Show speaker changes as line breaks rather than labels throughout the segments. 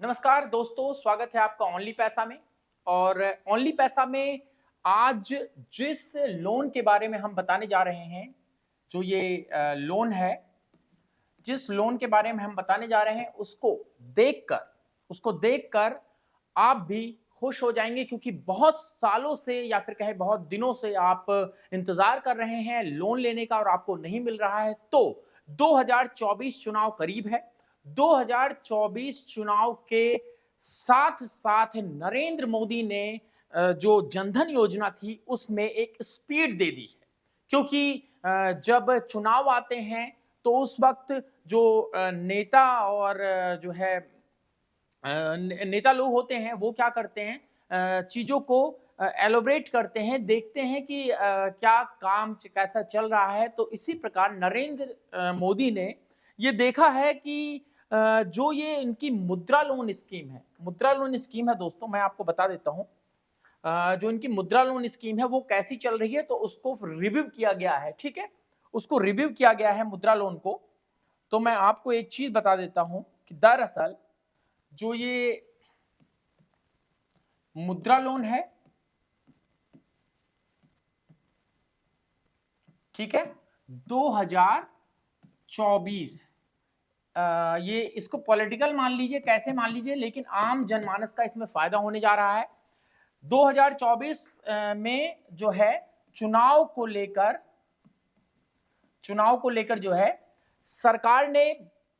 नमस्कार दोस्तों, स्वागत है आपका ओनली पैसा में। और ओनली पैसा में आज जिस लोन के बारे में हम बताने जा रहे हैं, जो ये लोन है, जिस लोन के बारे में हम बताने जा रहे हैं उसको देखकर आप भी खुश हो जाएंगे, क्योंकि बहुत सालों से या फिर कहे बहुत दिनों से आप इंतजार कर रहे हैं लोन लेने का और आपको नहीं मिल रहा है। तो 2024 चुनाव करीब है। 2024 चुनाव के साथ साथ नरेंद्र मोदी ने जो जनधन योजना थी उसमें एक स्पीड दे दी है, क्योंकि जब चुनाव आते हैं तो उस वक्त जो नेता और जो है नेता लोग होते हैं वो क्या करते हैं, चीजों को एलोबरेट करते हैं, देखते हैं कि क्या काम कैसा चल रहा है। तो इसी प्रकार नरेंद्र मोदी ने ये देखा है कि जो ये इनकी मुद्रा लोन स्कीम है दोस्तों, मैं आपको बता देता हूं जो इनकी मुद्रा लोन स्कीम है वो कैसी चल रही है। तो उसको रिव्यू किया गया है, ठीक है, उसको रिव्यू किया गया है मुद्रा लोन को। तो मैं आपको एक चीज बता देता हूं कि दरअसल जो ये मुद्रा लोन है, ठीक है, 2024 ये इसको पॉलिटिकल मान लीजिए, कैसे मान लीजिए, लेकिन आम जनमानस का इसमें फायदा होने जा रहा है। 2024 में जो है चुनाव को लेकर जो है सरकार ने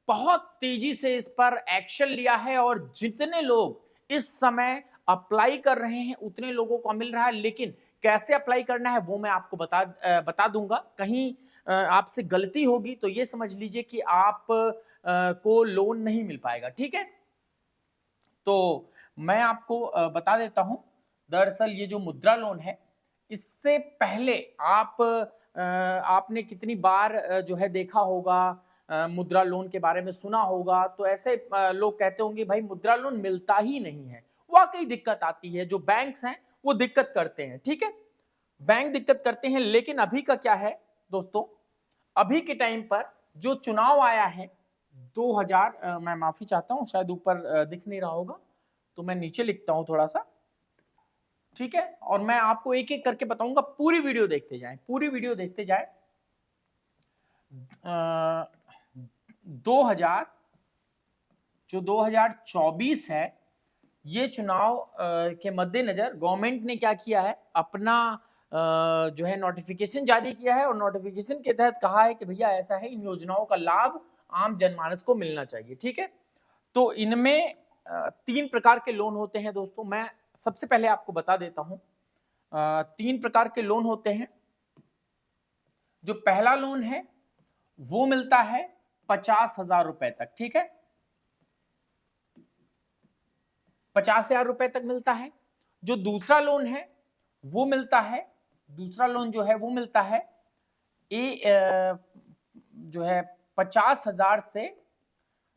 बहुत तेजी से इस पर एक्शन लिया है, और जितने लोग इस समय अप्लाई कर रहे हैं उतने लोगों को मिल रहा है। लेकिन कैसे अप्लाई करना है वो मैं आपको बता दूंगा। कहीं आपसे गलती होगी तो ये समझ लीजिए कि आप को लोन नहीं मिल पाएगा, ठीक है। तो मैं आपको बता देता हूं, दरअसल ये जो मुद्रा लोन है, इससे पहले आपने कितनी बार जो है देखा होगा, मुद्रा लोन के बारे में सुना होगा। तो ऐसे लोग कहते होंगे भाई मुद्रा लोन मिलता ही नहीं है। वाकई दिक्कत आती है, जो बैंक्स हैं वो दिक्कत करते हैं, ठीक है, बैंक दिक्कत करते हैं। लेकिन अभी का क्या है दोस्तों, अभी के टाइम पर जो चुनाव आया है 2000, मैं माफी चाहता हूं, शायद ऊपर दिख नहीं रहा होगा, तो मैं नीचे लिखता हूं थोड़ा सा, ठीक है। और मैं आपको एक एक करके बताऊंगा, पूरी वीडियो देखते जाए। 2000 जो 2024 है, ये चुनाव के मद्देनजर गवर्नमेंट ने क्या किया है, अपना जो है नोटिफिकेशन जारी किया है, और नोटिफिकेशन के तहत कहा है कि भैया ऐसा है, इन योजनाओं का लाभ आम जनमानस को मिलना चाहिए, ठीक है। तो इनमें 3 प्रकार के लोन होते हैं दोस्तों। मैं सबसे पहले आपको बता देता हूं, 3 प्रकार के लोन होते हैं। जो पहला लोन है वो मिलता है 50,000 रुपए तक, ठीक है, 50,000 रुपए तक मिलता है। जो दूसरा लोन है वो मिलता है, दूसरा लोन जो है वो मिलता है जो है 50,000 से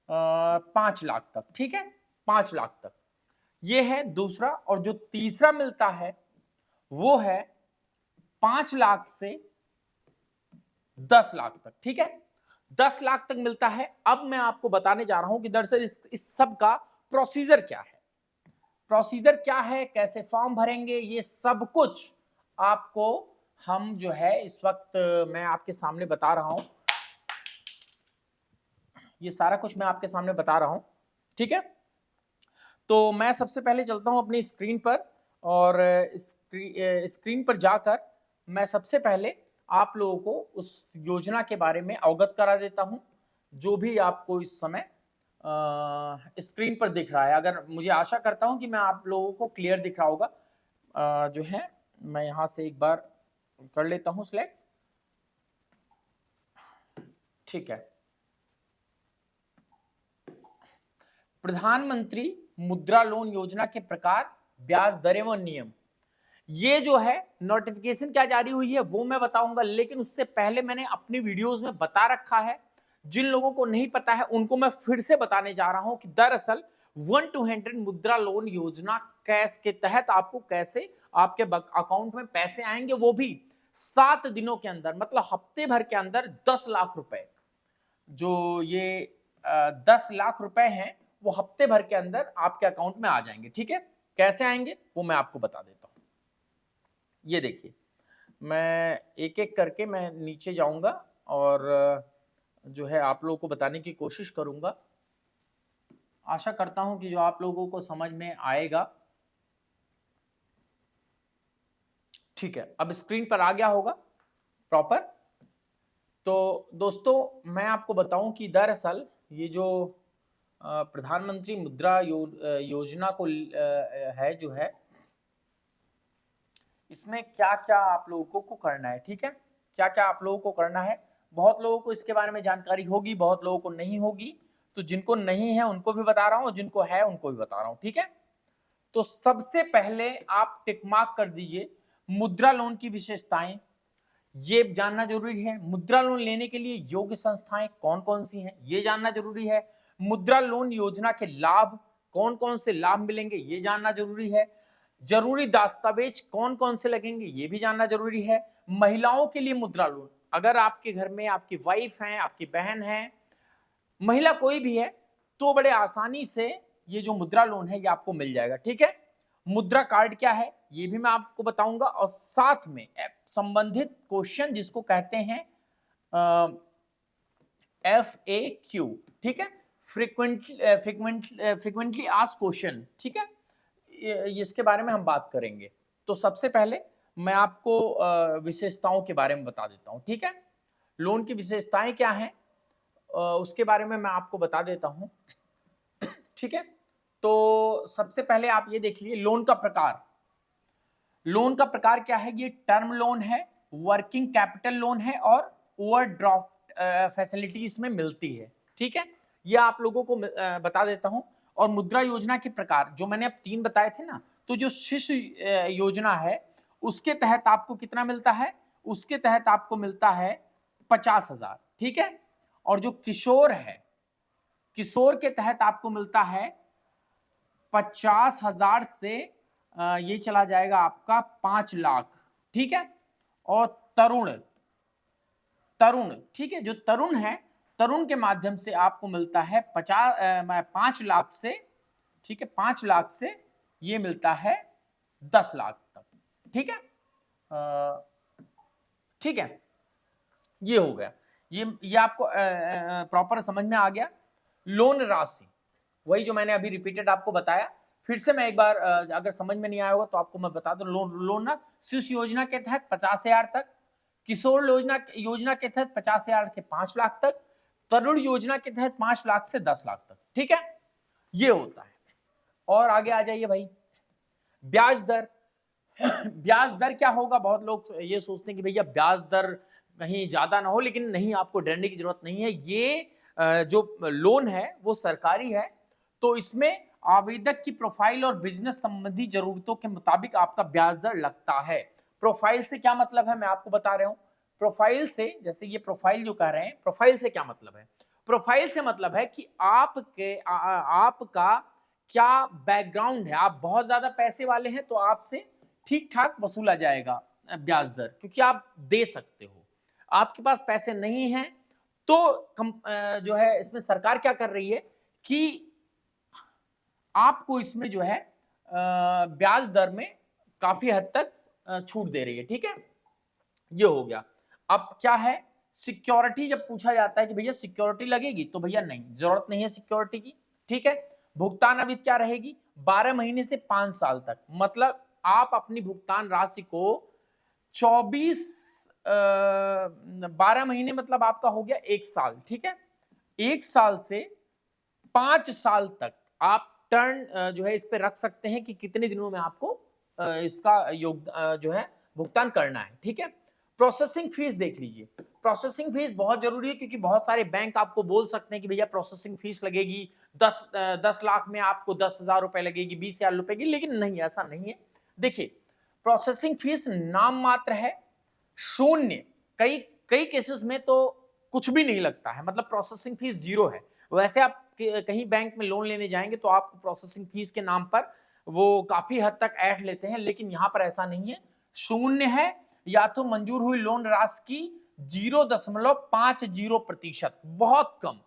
5 लाख तक, ठीक है, 5 लाख तक, ये है दूसरा। और जो तीसरा मिलता है वो है 5 लाख से 10 लाख तक, ठीक है, 10 लाख तक मिलता है। अब मैं आपको बताने जा रहा हूं कि दरअसल इस सब का प्रोसीजर क्या है, कैसे फॉर्म भरेंगे, ये सब कुछ आपको हम जो है इस वक्त मैं आपके सामने बता रहा हूं, ये सारा कुछ मैं आपके सामने बता रहा हूं, ठीक है। तो मैं सबसे पहले चलता हूं अपनी स्क्रीन पर, और स्क्रीन पर जाकर मैं सबसे पहले आप लोगों को उस योजना के बारे में अवगत करा देता हूं, जो भी आपको इस समय स्क्रीन पर दिख रहा है। अगर मुझे आशा करता हूं कि मैं आप लोगों को क्लियर दिख रहा होगा। जो है मैं यहां से एक बार कर लेता हूं सिलेक्ट, ठीक है। प्रधानमंत्री मुद्रा लोन योजना के प्रकार, ब्याज दरें व नियम, ये जो है नोटिफिकेशन क्या जारी हुई है वो मैं बताऊंगा। लेकिन उससे पहले मैंने अपनी वीडियोस में बता रखा है, जिन लोगों को नहीं पता है उनको मैं फिर से बताने जा रहा हूं कि दरअसल 1 to 100 मुद्रा लोन योजना कैश के तहत आपको कैसे आपके अकाउंट में पैसे आएंगे, वो भी 7 दिनों के अंदर, मतलब हफ्ते भर के अंदर 10 लाख रुपए। जो ये 10 लाख रुपए हैं वो हफ्ते भर के अंदर आपके अकाउंट में आ जाएंगे। ठीक है, कैसे आएंगे वो मैं आपको बता देता हूं। ये देखिए, मैं एक एक करके मैं नीचे जाऊंगा और जो है आप लोगों को बताने की कोशिश करूंगा। आशा करता हूं कि जो आप लोगों को समझ में आएगा। ठीक है, अब स्क्रीन पर आ गया होगा प्रॉपर। तो दोस्तों मैं आपको बताऊं कि दरअसल ये जो प्रधानमंत्री मुद्रा योजना को है जो है, इसमें क्या क्या आप लोगों को करना है। ठीक है, क्या क्या आप लोगों को करना है। बहुत लोगों को इसके बारे में जानकारी होगी, बहुत लोगों को नहीं होगी। तो जिनको नहीं है उनको भी बता रहा हूं और जिनको है उनको भी बता रहा हूं। ठीक है, तो सबसे पहले आप टिक मार्क कर दीजिए मुद्रा लोन की विशेषताएं, ये जानना जरूरी है। मुद्रा लोन लेने के लिए योग्य संस्थाएं कौन कौन सी हैं, ये जानना जरूरी है। मुद्रा लोन योजना के लाभ, कौन कौन से लाभ मिलेंगे, ये जानना जरूरी है। जरूरी दस्तावेज कौन कौन से लगेंगे, ये भी जानना जरूरी है। महिलाओं के लिए मुद्रा लोन, अगर आपके घर में आपकी वाइफ है, आपकी बहन है, महिला कोई भी है, तो बड़े आसानी से ये जो मुद्रा लोन है ये आपको मिल जाएगा। ठीक है, मुद्रा कार्ड क्या है ये भी मैं आपको बताऊंगा, और साथ में संबंधित क्वेश्चन जिसको कहते हैं FAQ, ठीक है, फ्रिक्वेंटली आस्क्ड क्वेश्चन। ठीक है, इसके बारे में हम बात करेंगे। तो सबसे पहले मैं आपको विशेषताओं के बारे में बता देता हूं। ठीक है, लोन की विशेषताएं क्या हैं उसके बारे में मैं आपको बता देता हूं। ठीक है, तो सबसे पहले आप ये देख लीजिए लोन का प्रकार। लोन का प्रकार क्या है, ये टर्म लोन है, वर्किंग कैपिटल लोन है और ओवरड्राफ्ट फैसिलिटी इसमें मिलती है। ठीक है, ये आप लोगों को बता देता हूं। और मुद्रा योजना के प्रकार जो मैंने अब 3 बताए थे ना, तो जो शिशु योजना है उसके तहत आपको कितना मिलता है, उसके तहत आपको मिलता है 50,000। ठीक है, और जो किशोर है, किशोर के तहत आपको मिलता है 50,000 से ये चला जाएगा आपका 5 लाख। ठीक है, और तरुण, ठीक है, जो तरुण है, तरुण के माध्यम से आपको मिलता है 5 लाख से, ठीक है, 5 लाख से ये मिलता है 10 लाख तक। ठीक है, ठीक है, ये हो गया। ये आपको प्रॉपर समझ में आ गया। लोन राशि वही जो मैंने अभी रिपीटेड आपको बताया, फिर से मैं एक बार अगर समझ में नहीं आया होगा तो आपको मैं बता दूं। लोन ना शिशु योजना के तहत 50,000 तक, किशोर योजना के तहत 50,000 के 5 लाख तक, तरुण योजना के तहत 5 लाख से 10 लाख तक। ठीक है, ये होता है। और आगे आ जाइए भाई, ब्याज दर। ब्याज दर क्या होगा, बहुत लोग ये सोचते हैं कि भैया ब्याज दर कहीं ज्यादा ना हो, लेकिन नहीं, आपको डरने की जरूरत नहीं है। ये जो लोन है वो सरकारी है, तो इसमें आवेदक की प्रोफाइल और बिजनेस संबंधी जरूरतों के मुताबिक आपका ब्याज दर लगता है। प्रोफाइल से क्या मतलब है मैं आपको बता रहा हूं। प्रोफाइल से, जैसे ये प्रोफाइल जो कह रहे हैं, प्रोफाइल से क्या मतलब है, प्रोफाइल से मतलब है कि आपका क्या बैकग्राउंड है। आप बहुत ज्यादा पैसे वाले हैं तो आपसे ठीक ठाक वसूला जाएगा ब्याज दर, क्योंकि आप दे सकते हो। आपके पास पैसे नहीं हैं तो जो है इसमें सरकार क्या कर रही है कि आपको इसमें जो है ब्याज दर में काफी हद तक छूट दे रही है। ठीक है, ये हो गया। अब क्या है, सिक्योरिटी जब पूछा जाता है कि भैया सिक्योरिटी लगेगी, तो भैया नहीं, जरूरत नहीं है सिक्योरिटी की। ठीक है, भुगतान अवधि क्या रहेगी, 12 महीने से 5 साल तक। मतलब आप अपनी भुगतान राशि को 12 महीने मतलब आपका हो गया 1 साल। ठीक है, 1 साल से 5 साल तक आप टर्न जो है इस पे रख सकते हैं कि कितने दिनों में आपको इसका जो है भुगतान करना है। ठीक है, प्रोसेसिंग फीस देख लीजिए। प्रोसेसिंग फीस बहुत जरूरी है, क्योंकि बहुत सारे बैंक आपको बोल सकते हैं कि भैया प्रोसेसिंग फीस लगेगी 10 लाख में आपको 10,000 रुपए लगेगी, 20,000 रुपए की, लेकिन नहीं, ऐसा नहीं है। देखिए, प्रोसेसिंग फीस नाम मात्र है, शून्य, कई कई केसेस में तो कुछ भी नहीं लगता है, मतलब प्रोसेसिंग फीस 0 है। वैसे आप कहीं बैंक में लोन लेने जाएंगे तो आपको प्रोसेसिंग फीस के नाम पर वो काफी हद तक ऐड लेते हैं, लेकिन यहां पर ऐसा नहीं है, शून्य है। या तो मंजूर हुई लोन राशि की 0.50%, बहुत कम,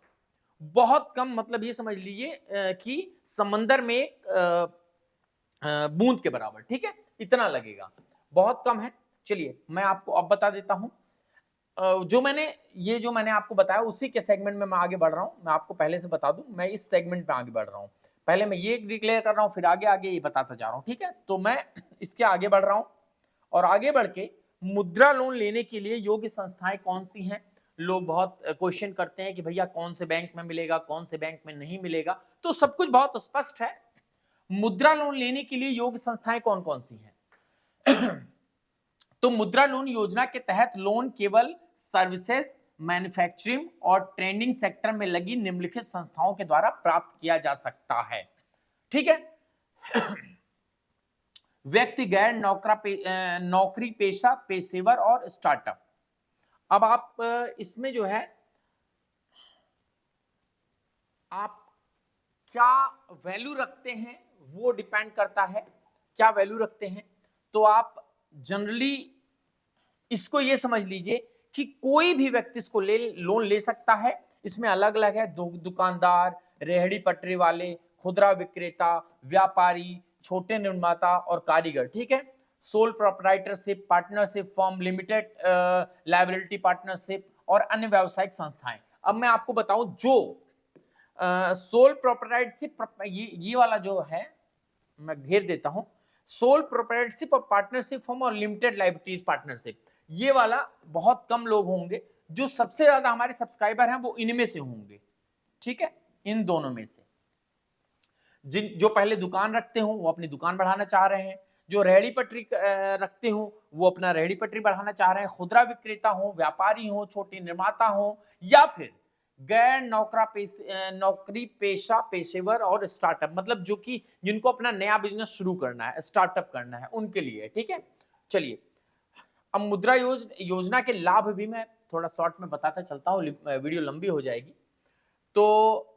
बहुत कम, मतलब ये समझ लीजिए कि समंदर में एक बूंद के बराबर, ठीक है, इतना लगेगा, बहुत कम है। चलिए मैं आपको अब बता देता हूं, जो मैंने आपको बताया उसी के सेगमेंट में मैं आगे बढ़ रहा हूं। मैं आपको पहले से बता दूं, मैं इस सेगमेंट में आगे बढ़ रहा हूं। पहले मैं ये डिक्लेयर कर रहा हूं, फिर आगे आगे ये बताता जा रहा हूं, ठीक है। तो मैं इसके आगे बढ़ रहा हूं, और आगे बढ़ के मुद्रा लोन लेने के लिए योग्य संस्थाएं कौन सी हैं। लोग बहुत क्वेश्चन करते हैं कि भैया कौन से बैंक में मिलेगा, कौन से बैंक में नहीं मिलेगा। तो सब कुछ बहुत स्पष्ट है। मुद्रा लोन लेने के लिए योग्य संस्थाएं कौन कौन सी हैं। तो मुद्रा लोन योजना के तहत लोन केवल सर्विसेज, मैन्युफैक्चरिंग और ट्रेडिंग सेक्टर में लगी निम्नलिखित संस्थाओं के द्वारा प्राप्त किया जा सकता है, ठीक है। व्यक्ति, गैर नौकरी पेशा, पेशेवर और स्टार्टअप। अब आप इसमें जो है आप क्या वैल्यू रखते हैं वो डिपेंड करता है, क्या वैल्यू रखते हैं। तो आप जनरली इसको ये समझ लीजिए कि कोई भी व्यक्ति इसको लोन ले सकता है। इसमें अलग अलग है, दुकानदार, रेहड़ी पटरी वाले, खुदरा विक्रेता, व्यापारी, छोटे निर्माता और कारीगर, ठीक है। Sole proprietorship, partnership form, limited liability partnership और अन्य व्यावसायिक संस्थाएं। अब मैं आपको बताऊं, जो सोल प्रोप्राइटरशिप, ये वाला जो है मैं घेर देता हूं, सोल प्रोप्राइटरशिप और पार्टनरशिप फॉर्म और लिमिटेड लायबिलिटीज पार्टनरशिप, ये वाला बहुत कम लोग होंगे। जो सबसे ज्यादा हमारे सब्सक्राइबर हैं वो इनमें से होंगे, ठीक है, इन दोनों में से। जो पहले दुकान रखते हो वो अपनी दुकान बढ़ाना चाह रहे हैं, जो रेहड़ी पटरी रखते हो वो अपना रेहड़ी पटरी बढ़ाना चाह रहे हैं, खुदरा विक्रेता हो, व्यापारी हो, छोटे निर्माता हो, या फिर गैर नौकरी पेशा, पेशेवर और स्टार्टअप, मतलब जो कि जिनको अपना नया बिजनेस शुरू करना है, स्टार्टअप करना है, उनके लिए, ठीक है। चलिए अब मुद्रा योजना के लाभ भी मैं थोड़ा शॉर्ट में बताता चलता हूँ, वीडियो लंबी हो जाएगी। तो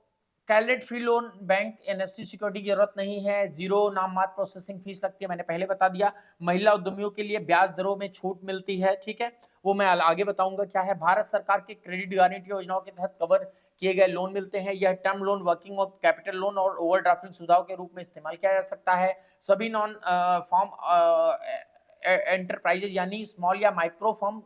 कैलेट free loan, bank NFC security की जरूरत नहीं है, जीरो नाम मात्र प्रोसेसिंग फीस लगती है, मैंने पहले बता दिया। महिला उद्यमियों के लिए ब्याज दरों में छूट मिलती है, ठीक है, वो मैं आगे बताऊंगा क्या है। भारत सरकार के क्रेडिट गारंटी योजनाओं के तहत कवर किए गए लोन मिलते हैं। यह term loan, working of capital loan और ओवरड्राफ्टिंग सुविधाओं के रूप में इस्तेमाल किया जा सकता है। सभी नॉन फॉर्म एंटरप्राइजेज यानी स्मॉल या माइक्रो फर्म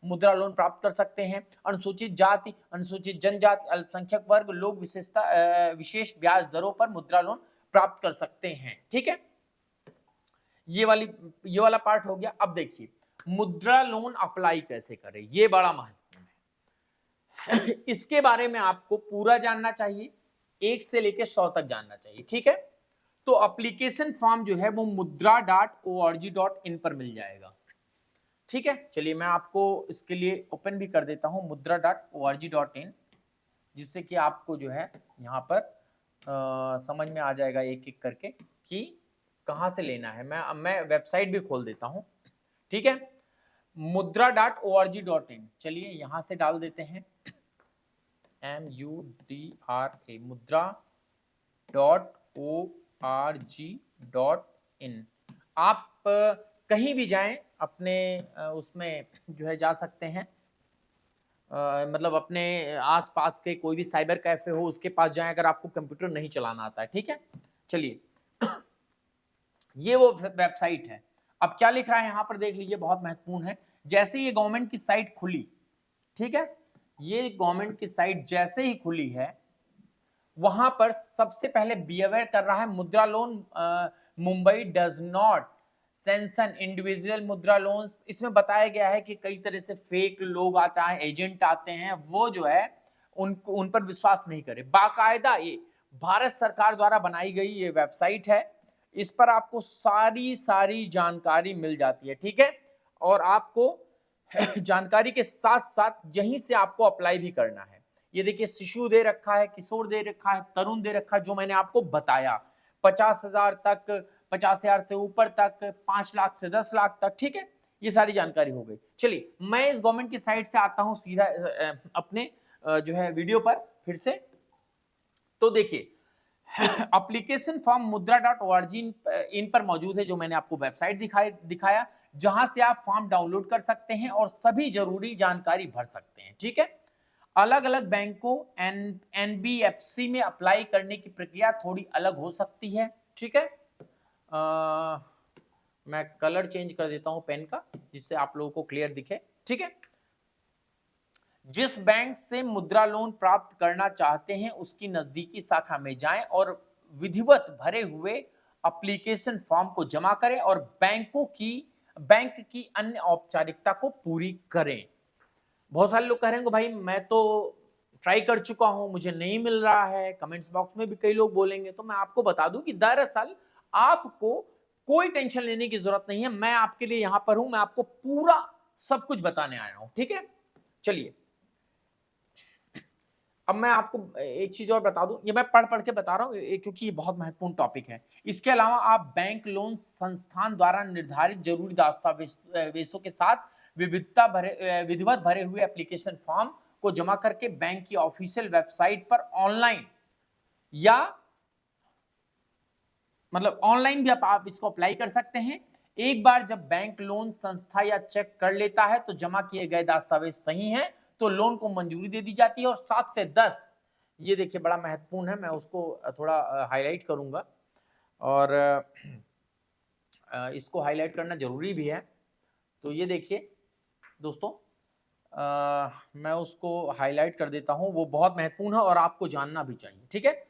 मुद्रा लोन प्राप्त कर सकते हैं। अनुसूचित जाति, अनुसूचित जनजाति, अल्पसंख्यक वर्ग लोग विशेष ब्याज दरों पर मुद्रा लोन प्राप्त कर सकते हैं, ठीक है। ये वाला पार्ट हो गया। अब देखिए मुद्रा लोन अप्लाई कैसे करें, ये बड़ा महत्वपूर्ण है। इसके बारे में आपको पूरा जानना चाहिए, 1 से लेकर 100 तक जानना चाहिए, ठीक है। तो एप्लीकेशन फॉर्म जो है वो mudra.org.in पर मिल जाएगा, ठीक है। चलिए मैं आपको इसके लिए ओपन भी कर देता हूं mudra.org.in, जिससे कि आपको जो है यहाँ पर समझ में आ जाएगा एक एक करके कि कहाँ से लेना है। मैं वेबसाइट भी खोल देता हूं, ठीक है, mudra.org.in। चलिए यहाँ से डाल देते हैं MUDRA mudra.org.in। आप कहीं भी जाएं अपने उसमें जो है जा सकते हैं, मतलब अपने आसपास के कोई भी साइबर कैफे हो उसके पास जाएं अगर आपको कंप्यूटर नहीं चलाना आता है, ठीक है। चलिए ये वो वेबसाइट है। अब क्या लिख रहा है यहाँ पर देख लीजिए, बहुत महत्वपूर्ण है। जैसे ये गवर्नमेंट की साइट खुली, ठीक है, ये गवर्नमेंट की साइट जैसे ही खुली है वहां पर सबसे पहले बी अवेयर कर रहा है मुद्रा loan Mumbai does not sanction individual मुद्रा लोन्स। इसमें बताया गया है कि कई तरह से फेक लोग आता है, एजेंट आते हैं, वो जो है उन पर विश्वास नहीं करे। बाकायदा ये भारत सरकार द्वारा बनाई गई ये वेबसाइट है, इस पर आपको सारी जानकारी मिल जाती है, ठीक है। और आपको जानकारी के साथ साथ यहीं से आपको अप्लाई भी करना है। ये देखिए शिशु दे रखा है, किशोर दे रखा है, तरुण दे रखा है, जो मैंने आपको बताया 50,000 तक, 50,000 से ऊपर तक, 5 लाख से 10 लाख तक, ठीक है। ये सारी जानकारी हो गई। चलिए मैं इस गवर्नमेंट की साइट से आता हूं सीधा अपने जो है वीडियो पर फिर से। तो देखिए एप्लीकेशन फॉर्म mudra.org.in पर मौजूद है, जो मैंने आपको वेबसाइट दिखाया, जहां से आप फॉर्म डाउनलोड कर सकते हैं और सभी जरूरी जानकारी भर सकते हैं, ठीक है। अलग अलग बैंकों एनबीएफसी में अप्लाई करने की प्रक्रिया थोड़ी अलग हो सकती है। ठीक है, मैं कलर चेंज कर देता हूं पेन का, जिससे आप लोगों को क्लियर दिखे। ठीक है, जिस बैंक से मुद्रा लोन प्राप्त करना चाहते हैं उसकी नजदीकी शाखा में जाएं और विधिवत भरे हुए एप्लीकेशन फॉर्म को जमा करें और बैंक की अन्य औपचारिकता को पूरी करें। बहुत सारे लोग कह रहे हैं भाई मैं तो ट्राई कर चुका हूं, मुझे नहीं मिल रहा है, कमेंट्स बॉक्स में भी कई लोग बोलेंगे। तो मैं आपको बता दूं कि दरअसल आपको कोई टेंशन लेने की जरूरत नहीं है, मैं आपके लिए यहां पर हूं, मैं आपको पूरा सब कुछ बताने आया हूं। ठीक है, चलिए अब मैं आपको एक चीज और बता दूं, ये मैं पढ़ के बता रहा हूं क्योंकि ये बहुत महत्वपूर्ण टॉपिक है। इसके अलावा आप बैंक लोन संस्थान द्वारा निर्धारित जरूरी दस्तावेजों के साथ विधिवत भरे हुए एप्लीकेशन फॉर्म को जमा करके बैंक की ऑफिशियल वेबसाइट पर ऑनलाइन या मतलब ऑनलाइन भी आप इसको अप्लाई कर सकते हैं। एक बार जब बैंक लोन संस्था या चेक कर लेता है तो जमा किए गए दस्तावेज सही हैं तो लोन को मंजूरी दे दी जाती है। और 7 से 10, ये देखिए बड़ा महत्वपूर्ण है, मैं उसको थोड़ा हाईलाइट करूंगा और इसको हाईलाइट करना जरूरी भी है। तो ये देखिए दोस्तों, मैं उसको हाईलाइट कर देता हूं, वो बहुत महत्वपूर्ण है और आपको जानना भी चाहिए। ठीक है,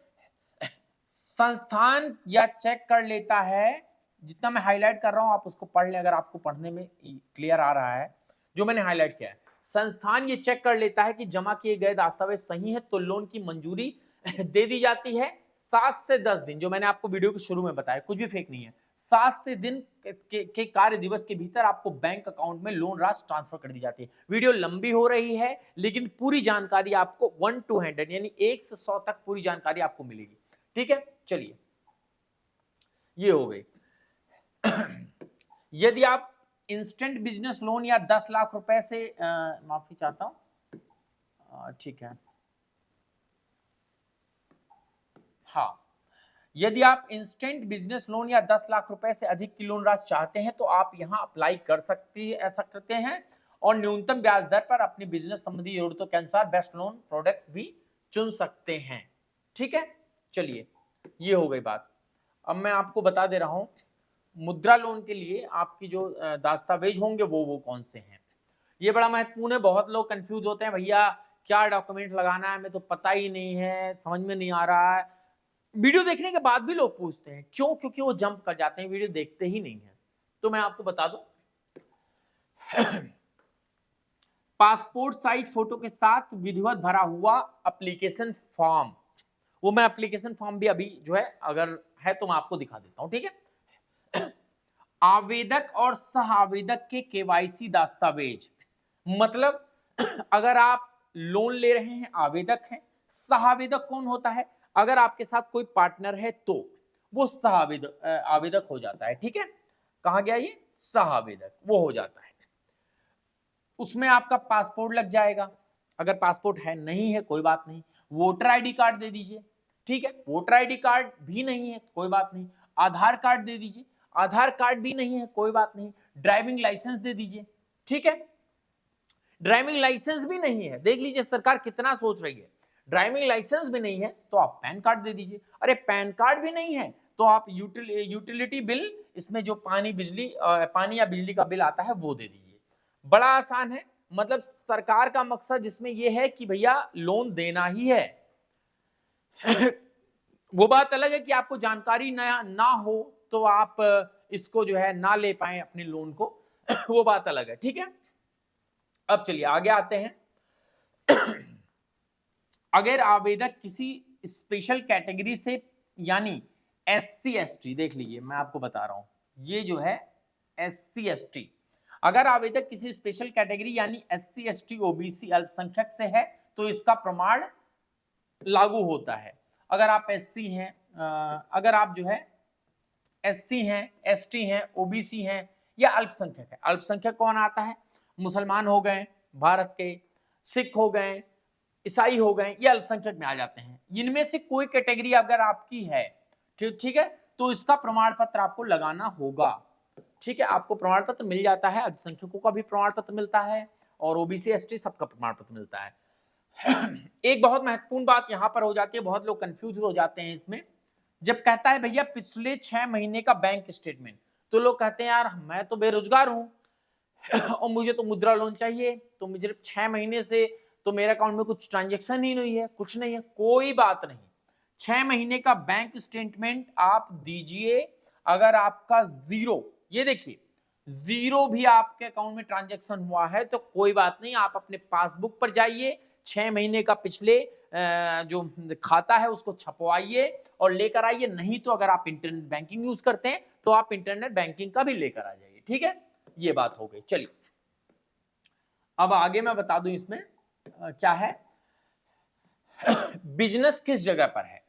संस्थान या चेक कर लेता है, जितना मैं हाईलाइट कर रहा हूं आप उसको पढ़ लें अगर आपको पढ़ने में क्लियर आ रहा है जो मैंने हाईलाइट किया है। संस्थान ये चेक कर लेता है कि जमा किए गए दस्तावेज सही है तो लोन की मंजूरी दे दी जाती है। 7 से 10 दिन, जो मैंने आपको वीडियो के शुरू में बताया, कुछ भी फेक नहीं है। 7 से दिन के कार्य दिवस के भीतर आपको बैंक अकाउंट में लोन राशि ट्रांसफर कर दी जाती है। वीडियो लंबी हो रही है लेकिन पूरी जानकारी आपको 1 to 100 यानी 1 से 100 तक पूरी जानकारी आपको मिलेगी। ठीक है, चलिए ये हो गई। यदि आप इंस्टेंट बिजनेस लोन या 10 लाख रुपए से माफी चाहता हूं, ठीक है, हाँ, यदि आप इंस्टेंट बिजनेस लोन या 10 लाख रुपए से अधिक की लोन राशि चाहते हैं तो आप यहां अप्लाई कर सकते हैं और न्यूनतम ब्याज दर पर अपनी बिजनेस संबंधी जरूरतों के अनुसार बेस्ट लोन प्रोडक्ट भी चुन सकते हैं। ठीक है, चलिए ये हो गई बात। अब मैं आपको बता दे रहा हूं मुद्रा लोन के लिए आपकी जो दस्तावेज होंगे वो कौन से हैं। ये बड़ा महत्वपूर्ण है, बहुत लोग कंफ्यूज होते हैं, भैया क्या डॉक्यूमेंट लगाना है, हमें तो पता ही नहीं है, समझ में नहीं आ रहा है। वीडियो देखने के बाद भी लोग पूछते हैं, क्यों? क्योंकि वो जंप कर जाते हैं, वीडियो देखते ही नहीं है। तो मैं आपको बता दूं पासपोर्ट साइज फोटो के साथ विधिवत भरा हुआ एप्लीकेशन फॉर्म, वो मैं एप्लीकेशन फॉर्म भी अभी जो है अगर है तो मैं आपको दिखा देता हूं। ठीक है, आवेदक और सह आवेदक के केवाईसी दस्तावेज, मतलब अगर आप लोन ले रहे हैं आवेदक हैं, सह आवेदक कौन होता है? अगर आपके साथ कोई पार्टनर है तो वो सह आवेदक हो जाता है। ठीक है, कहा गया ये सह आवेदक वो हो जाता है। उसमें आपका पासपोर्ट लग जाएगा, अगर पासपोर्ट है नहीं है कोई बात नहीं, वोटर आईडी कार्ड दे दीजिए। ठीक है, वोटर आईडी कार्ड भी नहीं है कोई बात नहीं, आधार कार्ड दे दीजिए, आधार कार्ड भी नहीं है कोई बात नहीं, ड्राइविंग लाइसेंस दे दीजिए। ठीक है, ड्राइविंग लाइसेंस भी नहीं है, देख लीजिए सरकार कितना सोच रही है, ड्राइविंग लाइसेंस भी नहीं है तो आप पैन कार्ड दे दीजिए। अरे पैन कार्ड भी नहीं है तो आप यूटिलिटी बिल, इसमें जो पानी या बिजली का बिल आता है वो दे दीजिए। बड़ा आसान है, मतलब सरकार का मकसद इसमें यह है कि भैया लोन देना ही है। वो बात अलग है कि आपको जानकारी ना हो तो आप इसको जो है ना ले पाए अपने लोन को, वो बात अलग है। ठीक है, अब चलिए आगे आते हैं। अगर आवेदक किसी स्पेशल कैटेगरी से यानी SC ST, देख लीजिए मैं आपको बता रहा हूं, ये जो है SC ST, अगर आवेदक किसी स्पेशल कैटेगरी यानी SC ST OBC अल्पसंख्यक से है तो इसका प्रमाण लागू होता है। अगर आप SC हैं, अगर आप जो है SC हैं, ST हैं, OBC हैं या अल्पसंख्यक है। अल्पसंख्यक कौन आता है? मुसलमान हो गए भारत के, सिख हो गए, ईसाई हो गए, ये अल्पसंख्यक में आ जाते हैं। इनमें से कोई कैटेगरी अगर आपकी है, ठीक है, तो इसका प्रमाण पत्र आपको लगाना होगा। ठीक है, आपको प्रमाण पत्र मिल जाता है, अल्पसंख्यकों का भी प्रमाण पत्र मिलता है और OBC ST सबका प्रमाण पत्र मिलता है। एक बहुत महत्वपूर्ण बात यहां पर हो जाती है, बहुत लोग कंफ्यूज हो जाते हैं इसमें। जब कहता है भैया पिछले 6 महीने का बैंक स्टेटमेंट, तो लोग कहते हैं यार मैं तो बेरोजगार हूं और मुझे तो मुद्रा लोन चाहिए, तो मुझे 6 महीने से तो मेरे अकाउंट में कुछ ट्रांजेक्शन ही नहीं है, कुछ नहीं है। कोई बात नहीं, 6 महीने का बैंक स्टेटमेंट आप दीजिए। अगर आपका जीरो, ये देखिए जीरो भी आपके अकाउंट में ट्रांजैक्शन हुआ है तो कोई बात नहीं, आप अपने पासबुक पर जाइए, 6 महीने का पिछले जो खाता है उसको छपवाइए और लेकर आइए। नहीं तो अगर आप इंटरनेट बैंकिंग यूज करते हैं तो आप इंटरनेट बैंकिंग का भी लेकर आ जाइए। ठीक है, ये बात हो गई। चलिए अब आगे मैं बता दूं इसमें क्या है। बिजनेस किस जगह पर है,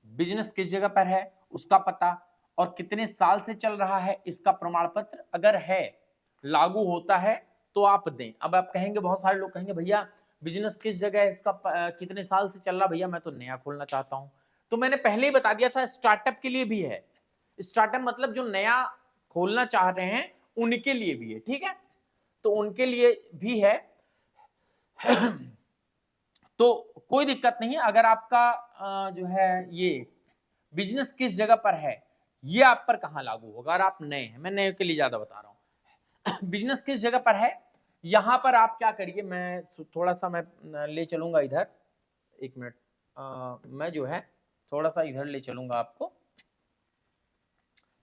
बिजनेस किस जगह पर है उसका पता, और कितने साल से चल रहा है इसका प्रमाण पत्र अगर है, लागू होता है तो आप दें। अब आप कहेंगे, बहुत सारे लोग कहेंगे भैया बिजनेस किस जगह है, इसका कितने साल से चल रहा, भैया मैं तो नया खोलना चाहता हूं। तो मैंने पहले ही बता दिया था, स्टार्टअप के लिए भी है। स्टार्टअप मतलब जो नया खोलना चाह रहे हैं उनके लिए भी है। ठीक है, तो उनके लिए भी है। तो कोई दिक्कत नहीं है। अगर आपका जो है ये बिजनेस किस जगह पर है, ये आप पर कहां लागू होगा। अगर आप नए हैं, मैं नए के लिए ज्यादा बता रहा हूं। बिजनेस किस जगह पर है, यहां पर आप क्या करिए, मैं थोड़ा सा मैं ले चलूंगा इधर, एक मिनट, मैं जो है थोड़ा सा इधर ले चलूंगा आपको,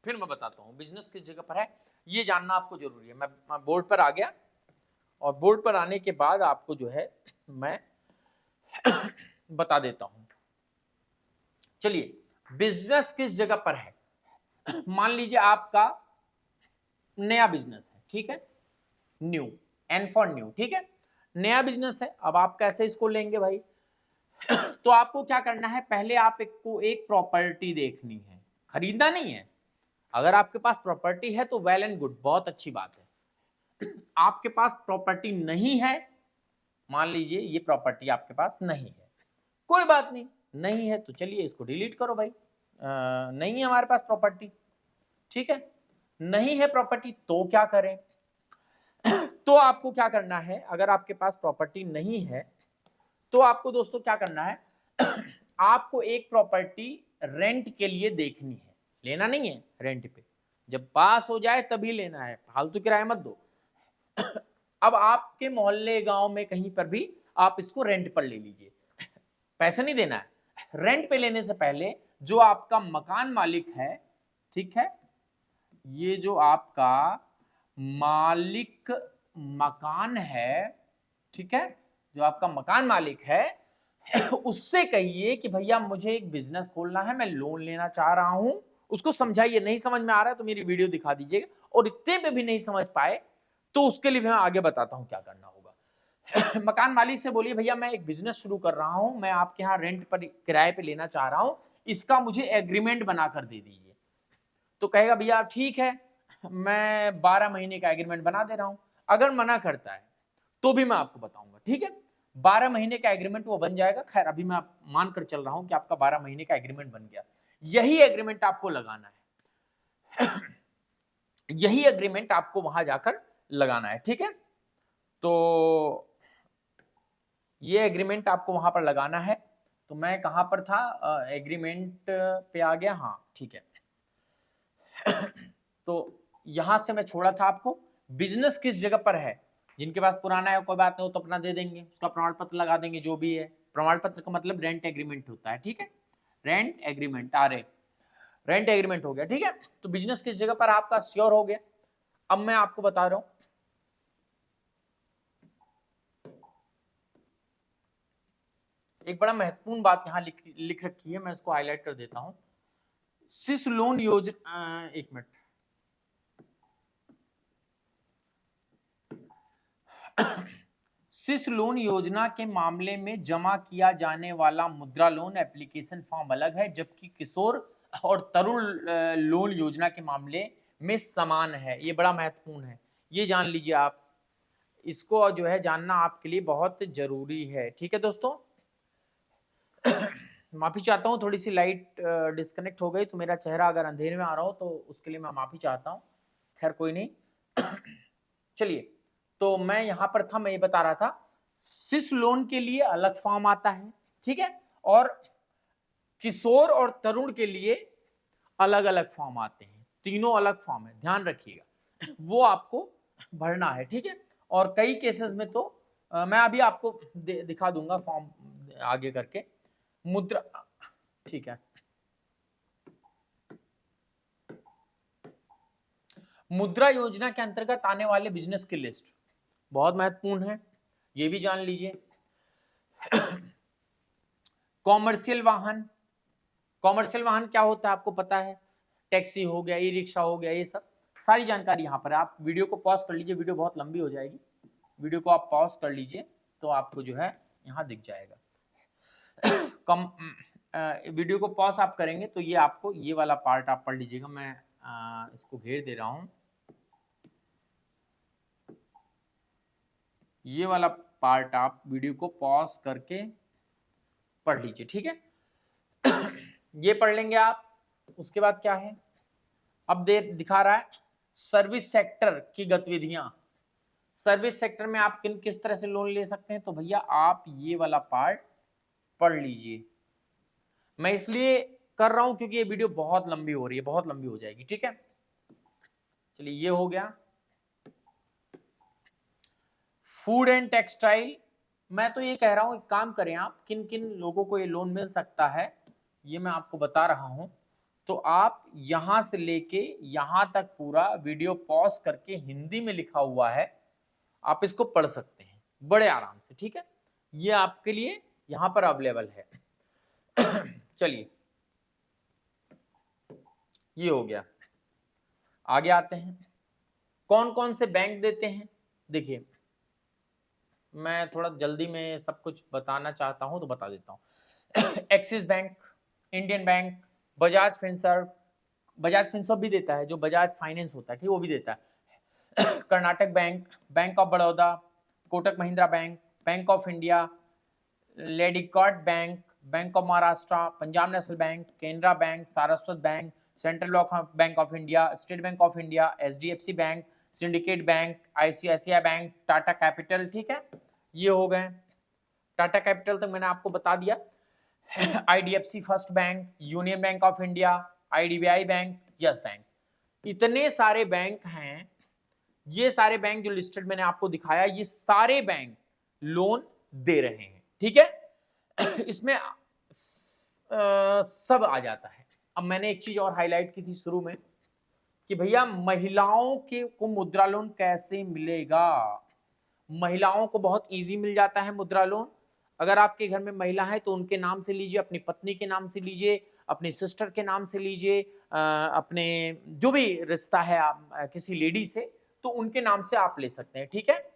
फिर मैं बताता हूं बिजनेस किस जगह पर है। ये जानना आपको जरूरी है। मैं बोर्ड पर आ गया, और बोर्ड पर आने के बाद आपको जो है मैं बता देता हूं। चलिए, बिजनेस किस जगह पर है। मान लीजिए आपका नया बिजनेस है, ठीक है, न्यू, एन फॉर न्यू, ठीक है, नया बिजनेस है। अब आप कैसे इसको लेंगे भाई, तो आपको क्या करना है, पहले आप एक प्रॉपर्टी देखनी है, खरीदना नहीं है। अगर आपके पास प्रॉपर्टी है तो वेल एंड गुड, बहुत अच्छी बात है। आपके पास प्रॉपर्टी नहीं है, मान लीजिए ये प्रॉपर्टी आपके पास नहीं है, कोई बात नहीं, नहीं है तो चलिए इसको डिलीट करो भाई। नहीं है हमारे पास प्रॉपर्टी, ठीक है, नहीं है प्रॉपर्टी तो क्या करें। तो आपको क्या करना है, अगर आपके पास प्रॉपर्टी नहीं है तो आपको दोस्तों क्या करना है, आपको एक प्रॉपर्टी रेंट के लिए देखनी है, लेना नहीं है, रेंट पे, जब पास हो जाए तभी लेना है, फालतू किराया मत दो। अब आपके मोहल्ले गांव में कहीं पर भी आप इसको रेंट पर ले लीजिए, पैसे नहीं देना है। रेंट पे लेने से पहले जो आपका मकान मालिक है, ठीक है, ये जो आपका मालिक मकान है, ठीक है, जो आपका मकान मालिक है, उससे कहिए कि भैया मुझे एक बिजनेस खोलना है, मैं लोन लेना चाह रहा हूं। उसको समझाइए, नहीं समझ में आ रहा है तो मेरी वीडियो दिखा दीजिएगा, और इतने में भी नहीं समझ पाए तो उसके लिए मैं आगे बताता हूं क्या करना होगा। मकान मालिक से बोलिए भैया मैं एक बिजनेस शुरू कर रहा हूं, मैं आपके यहाँ रेंट पर किराए पे लेना चाह रहा हूं, इसका मुझे एग्रीमेंट बनाकर दे दीजिए। तो कहेगा भैया ठीक है, मैं 12 महीने का एग्रीमेंट बना दे रहा हूं। अगर मना करता है तो भी मैं आपको बताऊंगा, ठीक है, 12 महीने का एग्रीमेंट वो बन जाएगा। खैर अभी मैं मानकर चल रहा हूं कि आपका 12 महीने का एग्रीमेंट बन गया। यही एग्रीमेंट आपको लगाना है। यही एग्रीमेंट आपको वहां जाकर लगाना है, ठीक है। तो ये एग्रीमेंट आपको वहां पर लगाना है। तो मैं कहां पर था, एग्रीमेंट पे आ गया, हाँ ठीक है। तो यहां से मैं छोड़ा था आपको, बिजनेस किस जगह पर है, जिनके पास पुराना है कोई बात नहीं, वो तो अपना दे देंगे, उसका प्रमाण पत्र लगा देंगे, जो भी है। प्रमाण पत्र का मतलब रेंट एग्रीमेंट होता है, ठीक है, रेंट एग्रीमेंट, रेंट एग्रीमेंट हो गया, ठीक है। तो बिजनेस किस जगह पर आपका श्योर हो गया। अब मैं आपको बता रहा हूं, एक बड़ा महत्वपूर्ण बात यहां लिख रखी है, मैं इसको हाईलाइट कर देता हूं। सिस लोन योजना, एक मिनट, सिस लोन योजना के मामले में जमा किया जाने वाला मुद्रा लोन एप्लीकेशन फॉर्म अलग है, जबकि किशोर और तरुण लोन योजना के मामले में समान है। ये बड़ा महत्वपूर्ण है, ये जान लीजिए आप, इसको जो है जानना आपके लिए बहुत जरूरी है, ठीक है दोस्तों। माफी चाहता हूँ, थोड़ी सी लाइट डिस्कनेक्ट हो गई तो मेरा चेहरा अगर अंधेरे में आ रहा हो तो उसके लिए मैं माफी चाहता हूँ। खैर कोई नहीं। चलिए, तो मैं यहां पर था, मैं ये बता रहा था, शिशु लोन के लिए अलग फॉर्म आता है, ठीक है, और किशोर और तरुण के लिए अलग अलग फॉर्म आते हैं, तीनों अलग फॉर्म है, ध्यान रखिएगा, वो आपको भरना है, ठीक है। और कई केसेस में तो मैं अभी आपको दिखा दूंगा फॉर्म आगे करके। मुद्रा, ठीक है, मुद्रा योजना के अंतर्गत आने वाले बिजनेस की लिस्ट बहुत महत्वपूर्ण है, ये भी जान लीजिए। कॉमर्शियल वाहन, कॉमर्शियल वाहन क्या होता है आपको पता है, टैक्सी हो गया, ई रिक्शा हो गया, ये सब सारी जानकारी यहाँ पर है। आप वीडियो को पॉज कर लीजिए, वीडियो बहुत लंबी हो जाएगी, वीडियो को आप पॉज कर लीजिए तो आपको जो है यहाँ दिख जाएगा। वीडियो को पॉज आप करेंगे तो ये आपको ये वाला पार्ट आप पढ़ लीजिएगा, मैं इसको घेर दे रहा हूँ, ये वाला पार्ट आप वीडियो को पॉज करके पढ़ लीजिए, ठीक है। ये पढ़ लेंगे आप। उसके बाद क्या है, अब दिखा रहा है सर्विस सेक्टर की गतिविधियां। सर्विस सेक्टर में आप किस तरह से लोन ले सकते हैं, तो भैया आप ये वाला पार्ट पढ़ लीजिए। मैं इसलिए कर रहा हूं क्योंकि ये वीडियो बहुत लंबी हो रही है, बहुत लंबी हो जाएगी, ठीक है। चलिए ये हो गया। फूड एंड टेक्सटाइल, मैं तो ये कह रहा हूं एक काम करें आप, किन किन लोगों को ये लोन मिल सकता है ये मैं आपको बता रहा हूं, तो आप यहां से लेके यहां तक पूरा वीडियो पॉज करके हिंदी में लिखा हुआ है, आप इसको पढ़ सकते हैं बड़े आराम से, ठीक है। ये आपके लिए यहां पर अवेलेबल है। चलिए ये हो गया, आगे आते हैं। कौन कौन से बैंक देते हैं, देखिए मैं थोड़ा जल्दी में सब कुछ बताना चाहता हूं तो बता देता हूं। Axis bank, Indian bank, Bajaj Finserv, Bajaj Finserv भी देता है, जो बजाज फाइनेंस होता है, ठीक, वो भी देता है। Karnataka bank, bank of Baroda, Kotak Mahindra bank, bank of India, लेडिकॉट bank, bank of Maharashtra, Punjab national bank, Canara bank, Saraswat bank, central bank of India, state bank of India, HDFC bank, syndicate bank, ICICI bank, Tata capital, ठीक है, ये हो गए। टाटा कैपिटल तक मैंने आपको बता दिया। IDFC first bank, union bank of India, IDBI bank, yes bank, इतने सारे बैंक हैं। ये सारे बैंक जो लिस्टेड मैंने आपको दिखाया, ये सारे बैंक लोन दे रहे हैं, ठीक है। इसमें सब आ जाता है। अब मैंने एक चीज और हाईलाइट की थी शुरू में कि भैया महिलाओं के को मुद्रा लोन कैसे मिलेगा। महिलाओं को बहुत इजी मिल जाता है मुद्रा लोन। अगर आपके घर में महिला है तो उनके नाम से लीजिए, अपनी पत्नी के नाम से लीजिए, अपनी सिस्टर के नाम से लीजिए, अपने जो भी रिश्ता है किसी लेडी से, तो उनके नाम से आप ले सकते हैं, ठीक है।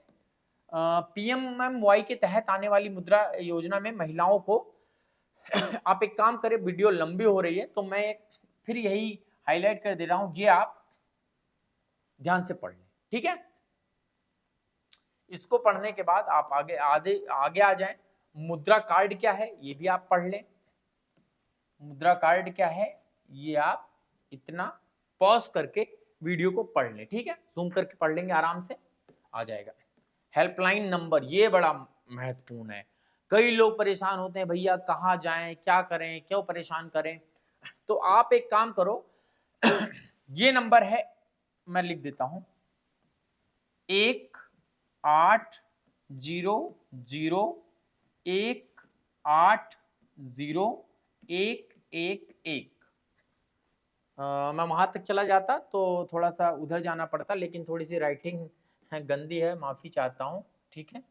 पीएमएमवाई के तहत आने वाली मुद्रा योजना में महिलाओं को आप एक काम करें, वीडियो लंबी हो रही है तो मैं फिर यही हाईलाइट कर दे रहा हूं, ये आप ध्यान से पढ़ लें, ठीक है। इसको पढ़ने के बाद आप आगे आ जाएं। मुद्रा कार्ड क्या है ये भी आप पढ़ लें। मुद्रा कार्ड क्या है ये आप इतना पॉज करके वीडियो को पढ़ लें, ठीक है, जूम करके पढ़ लेंगे, आराम से आ जाएगा। हेल्पलाइन नंबर, ये बड़ा महत्वपूर्ण है। कई लोग परेशान होते हैं, भैया कहाँ जाएं, क्या करें, क्यों परेशान करें, तो आप एक काम करो, ये नंबर है, मैं लिख देता हूं, 1-8-0-0-1-8-0-1-1-1। मैं वहां तक चला जाता तो थोड़ा सा उधर जाना पड़ता, लेकिन थोड़ी सी राइटिंग गंदी है, माफी चाहता हूं, ठीक है।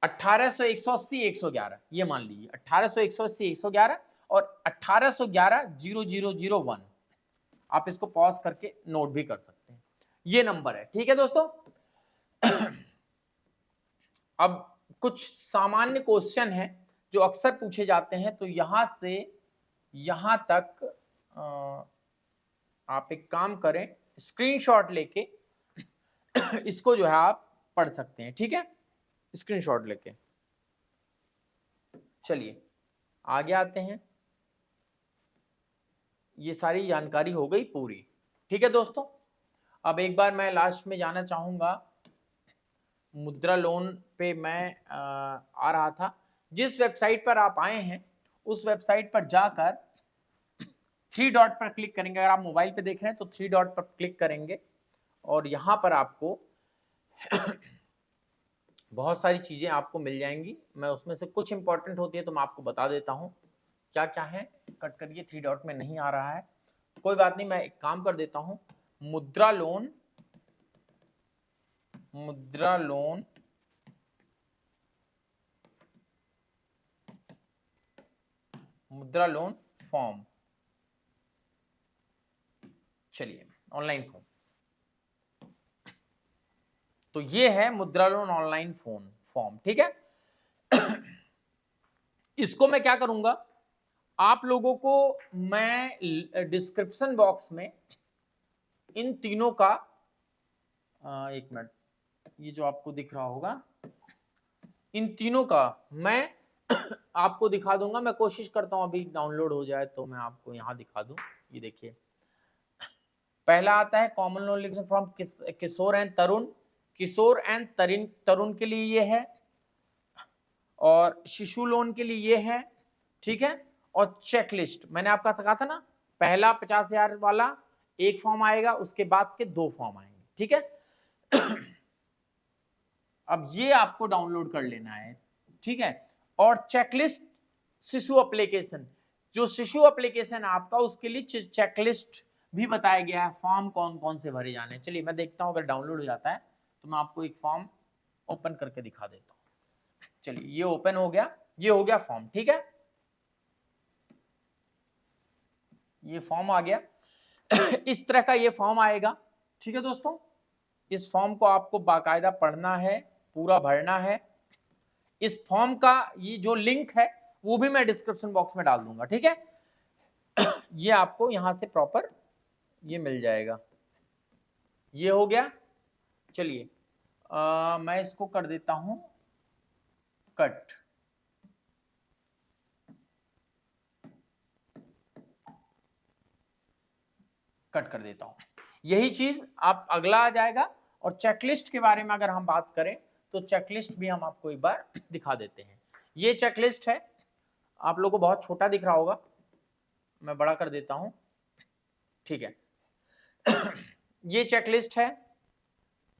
1800-180-111, ये मान लीजिए 1800-180-111 और 1811-0001, आप इसको पॉज करके नोट भी कर सकते हैं, ये नंबर है, ठीक है दोस्तों। अब कुछ सामान्य क्वेश्चन है जो अक्सर पूछे जाते हैं, तो यहां से यहां तक आप एक काम करें, स्क्रीनशॉट लेके इसको जो है आप पढ़ सकते हैं, ठीक है, स्क्रीनशॉट लेके। चलिए आगे आते हैं, ये सारी जानकारी हो गई पूरी, ठीक है दोस्तों। अब एक बार मैं लास्ट में जाना चाहूंगा, मुद्रा लोन पे मैं आ रहा था। जिस वेबसाइट पर आप आए हैं उस वेबसाइट पर जाकर 3 डॉट पर क्लिक करेंगे। अगर आप मोबाइल पे देख रहे हैं तो 3 डॉट पर क्लिक करेंगे और यहाँ पर आपको बहुत सारी चीजें आपको मिल जाएंगी। मैं उसमें से कुछ इंपॉर्टेंट होती है तो मैं आपको बता देता हूँ क्या क्या है। कट करिए, 3 डॉट में नहीं आ रहा है, कोई बात नहीं, मैं एक काम कर देता हूँ, मुद्रा लोन फॉर्म, चलिए ऑनलाइन फॉर्म। तो ये है मुद्रा लोन ऑनलाइन फॉर्म, ठीक है। इसको मैं क्या करूंगा, आप लोगों को मैं डिस्क्रिप्शन बॉक्स में इन तीनों का एक मिनट, ये जो आपको दिख रहा होगा इन तीनों का मैं आपको दिखा दूंगा। मैं कोशिश करता हूं अभी डाउनलोड हो जाए तो मैं आपको यहां दिखा दूं। ये देखिए, पहला आता है common loan application form Kishor and Tarun, Kishor and Tarun के लिए ये है, और शिशु लोन के लिए ये है, ठीक है। और चेकलिस्ट मैंने आपका कहा था ना, पहला 50,000 वाला एक फॉर्म आएगा, उसके बाद के 2 फॉर्म आएंगे, ठीक है। अब ये आपको डाउनलोड कर लेना है, ठीक है। और चेकलिस्ट शिशु एप्लीकेशन, जो शिशु एप्लीकेशन आपका, उसके लिए चेकलिस्ट भी बताया गया है, फॉर्म कौन कौन से भरे जाने। चलिए मैं देखता हूं, अगर डाउनलोड हो जाता है तो मैं आपको एक फॉर्म ओपन करके दिखा देता हूं। चलिए ये ओपन हो गया, ये हो गया फॉर्म, ठीक है, ये फॉर्म आ गया। इस तरह का ये फॉर्म आएगा, ठीक है दोस्तों। इस फॉर्म को आपको बाकायदा पढ़ना है, पूरा भरना है। इस फॉर्म का ये जो लिंक है वो भी मैं डिस्क्रिप्शन बॉक्स में डाल दूंगा, ठीक है। ये आपको यहां से प्रॉपर ये मिल जाएगा। ये हो गया, चलिए मैं इसको कर देता हूं कट। कट कर देता हूं। यही चीज आप अगला आ जाएगा। और चेकलिस्ट के बारे में अगर हम बात करें तो चेकलिस्ट भी हम आपको एक बार दिखा देते हैं। ये चेकलिस्ट है, आप लोगों को बहुत छोटा दिख रहा होगा, मैं बड़ा कर देता हूं, ठीक है। ये चेकलिस्ट है,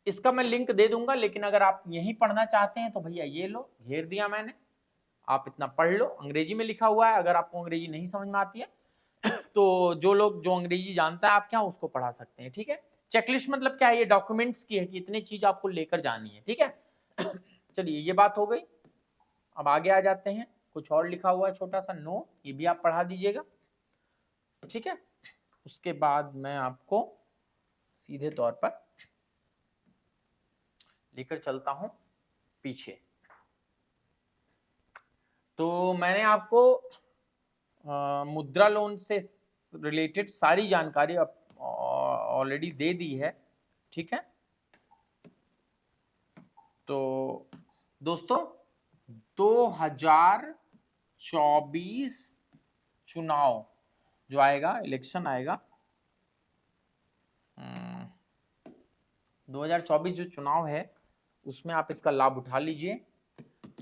इसका मैं लिंक दे दूंगा, लेकिन अगर आप यही पढ़ना चाहते हैं तो भैया ये लो, घेर दिया मैंने, आप इतना पढ़ लो। अंग्रेजी में लिखा हुआ है, अगर आपको अंग्रेजी नहीं समझ में आती है तो जो लोग जो अंग्रेजी जानता है आप क्या उसको पढ़ा सकते हैं, ठीक है। चेकलिस्ट मतलब क्या है, ये डॉक्यूमेंट्स की है कि इतनी चीज आपको लेकर जानी है, ठीक है। चलिए ये बात हो गई। अब आगे आ जाते हैं, कुछ और लिखा हुआ है छोटा सा नो, ये भी आप पढ़ा दीजिएगा, ठीक है। उसके बाद मैं आपको सीधे तौर पर लेकर चलता हूं पीछे। तो मैंने आपको मुद्रा लोन से रिलेटेड सारी जानकारी ऑलरेडी दे दी है, ठीक है। तो दोस्तों 2024 चुनाव जो आएगा, इलेक्शन आएगा, 2024 जो चुनाव है उसमें आप इसका लाभ उठा लीजिए।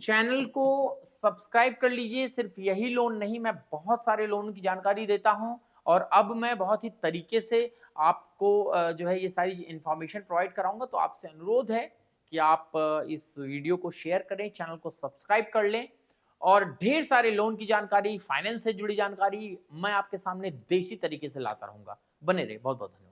चैनल को सब्सक्राइब कर लीजिए। सिर्फ यही लोन नहीं, मैं बहुत सारे लोन की जानकारी देता हूं और अब मैं बहुत ही तरीके से आपको जो है ये सारी इंफॉर्मेशन प्रोवाइड कराऊंगा। तो आपसे अनुरोध है कि आप इस वीडियो को शेयर करें, चैनल को सब्सक्राइब कर लें और ढेर सारे लोन की जानकारी, फाइनेंस से जुड़ी जानकारी मैं आपके सामने देसी तरीके से लाता रहूंगा। बने रहे, बहुत बहुत धन्यवाद।